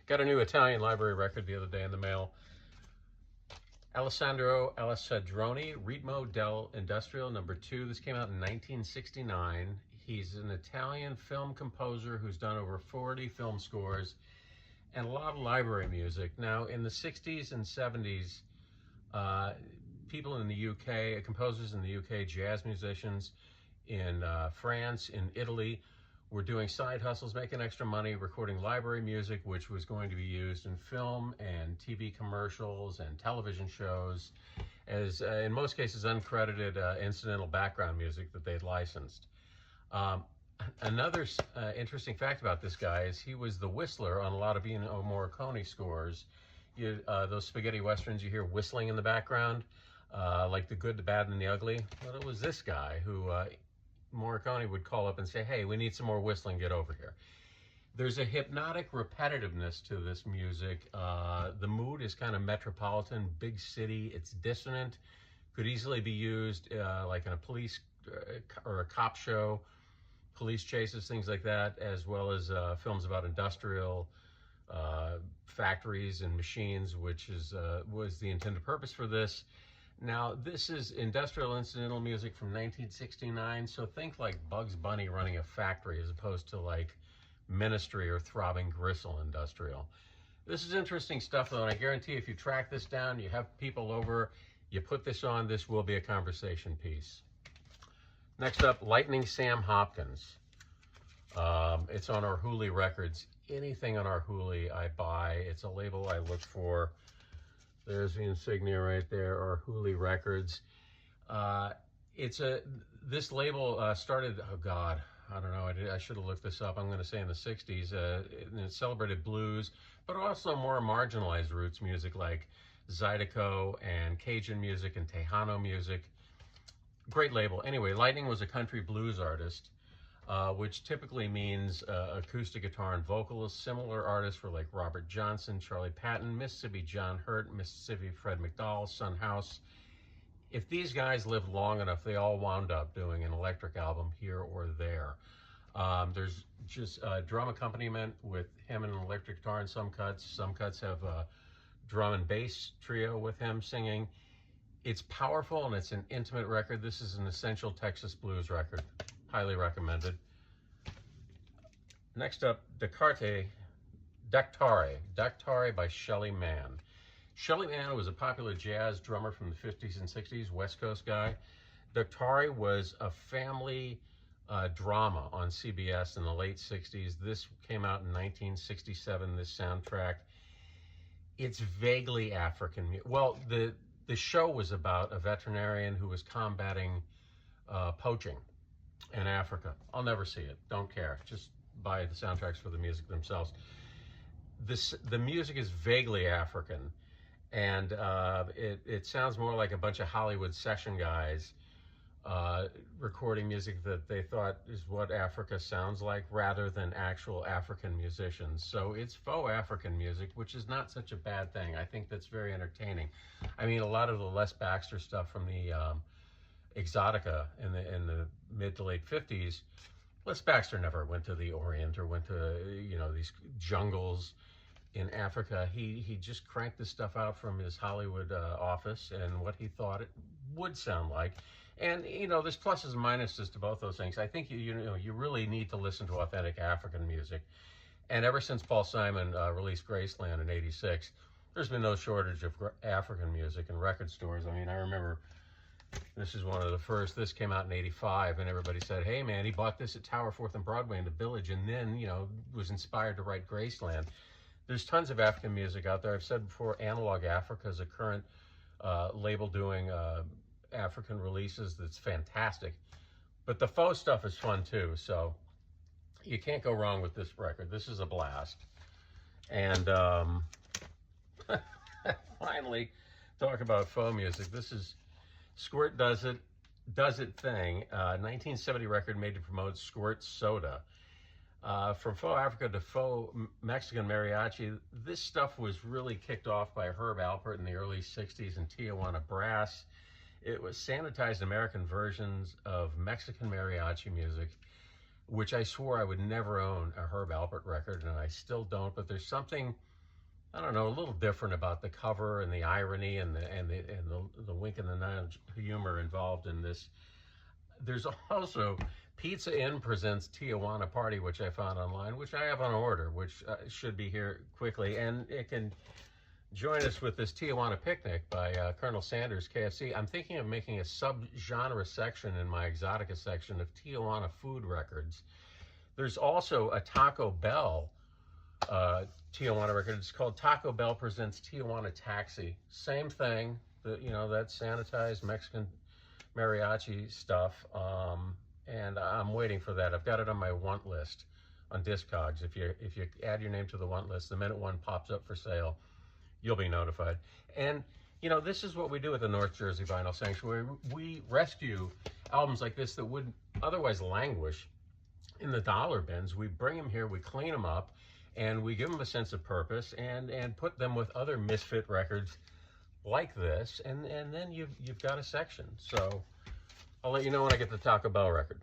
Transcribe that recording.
Got a new Italian library record the other day in the mail. Alessandro Alessandroni, Ritmo del Industrial, #2. This came out in 1969. He's an Italian film composer who's done over 40 film scores and a lot of library music. Now, in the 60s and 70s, people in the UK, composers in the UK, jazz musicians in France, in Italy, were doing side hustles, making extra money, recording library music, which was going to be used in film and TV commercials and television shows as, in most cases, uncredited incidental background music that they'd licensed. Another interesting fact about this guy is he was the whistler on a lot of Ennio Morricone scores. Those spaghetti westerns you hear whistling in the background, like The Good, the Bad, and the Ugly. Well, it was this guy who Morricone would call up and say, hey, we need some more whistling, get over here. There's a hypnotic repetitiveness to this music. The mood is kind of metropolitan, big city, it's dissonant, could easily be used like in a police or a cop show, police chases, things like that, as well as films about industrial factories and machines, which was the intended purpose for this. Now, this is industrial incidental music from 1969, so think like Bugs Bunny running a factory as opposed to like Ministry or Throbbing Gristle industrial. This is interesting stuff, though, and I guarantee if you track this down, you have people over, you put this on, this will be a conversation piece. Next up, Lightning Sam Hopkins. It's on our Hooli Records. Anything on our Hooli I buy. It's a label I look for. There's the insignia right there, our Hooli Records. This label started, oh God, I don't know, I should have looked this up. I'm going to say in the 60s. And it celebrated blues, but also more marginalized roots music like Zydeco and Cajun music and Tejano music. Great label. Anyway, Lightning was a country blues artist, which typically means acoustic guitar and vocalist. Similar artists were like Robert Johnson, Charlie Patton, Mississippi John Hurt, Mississippi Fred McDowell, Son House. If these guys lived long enough, they all wound up doing an electric album here or there. There's just drum accompaniment with him and an electric guitar in some cuts. Some cuts have a drum and bass trio with him singing. It's powerful and it's an intimate record. This is an essential Texas blues record. Highly recommended. Next up, Dactare by Shelly Manne. Shelly Manne was a popular jazz drummer from the 50s and 60s, West Coast guy. Dactare was a family drama on CBS in the late 60s. This came out in 1967, this soundtrack. It's vaguely African. Well, the show was about a veterinarian who was combating poaching in Africa. I'll never see it. Don't care. Just buy the soundtracks for the music themselves. The music is vaguely African, and it sounds more like a bunch of Hollywood session guys recording music that they thought is what Africa sounds like, rather than actual African musicians. So it's faux African music, which is not such a bad thing. I think that's very entertaining. I mean, a lot of the Les Baxter stuff from the Exotica in the mid to late 50s, Les Baxter never went to the Orient or went to, these jungles in Africa. He just cranked this stuff out from his Hollywood office and what he thought it would sound like. And, there's pluses and minuses to both those things. I think, you really need to listen to authentic African music. And ever since Paul Simon released Graceland in '86, there's been no shortage of African music in record stores. I mean, I remember this is one of the first. This came out in '85, and everybody said, hey, man, he bought this at Tower, 4th and Broadway in the Village, and then, was inspired to write Graceland. There's tons of African music out there. I've said before, Analog Africa is a current label doing African releases that's fantastic. But the faux stuff is fun too, so you can't go wrong with this record. This is a blast. And finally, talk about faux music. This is Squirt Does It Thing, 1970 record made to promote Squirt soda. From faux Africa to faux Mexican mariachi, this stuff was really kicked off by Herb Alpert in the early 60s in Tijuana Brass. It was sanitized American versions of Mexican mariachi music, which I swore I would never own a Herb Alpert record, and I still don't, but there's something I don't know, a little different about the cover and the irony and the wink and the nudge humor involved in this. There's also Pizza Inn presents Tijuana Party, which I found online, which I have on order, which should be here quickly, and it can join us with this Tijuana Picnic by Colonel Sanders KFC. I'm thinking of making a sub-genre section in my Exotica section of Tijuana food records. There's also a Taco Bell Tijuana record. It's called Taco Bell Presents Tijuana Taxi. Same thing, you know, that sanitized Mexican mariachi stuff, and I'm waiting for that. I've got it on my want list on Discogs. If you add your name to the want list, the minute one pops up for sale, you'll be notified. And you know, this is what we do at the North Jersey Vinyl Sanctuary. We rescue albums like this that would otherwise languish in the dollar bins. We bring them here, we clean them up, and we give them a sense of purpose, and put them with other misfit records like this, and then you've got a section. So I'll let you know when I get the Taco Bell record.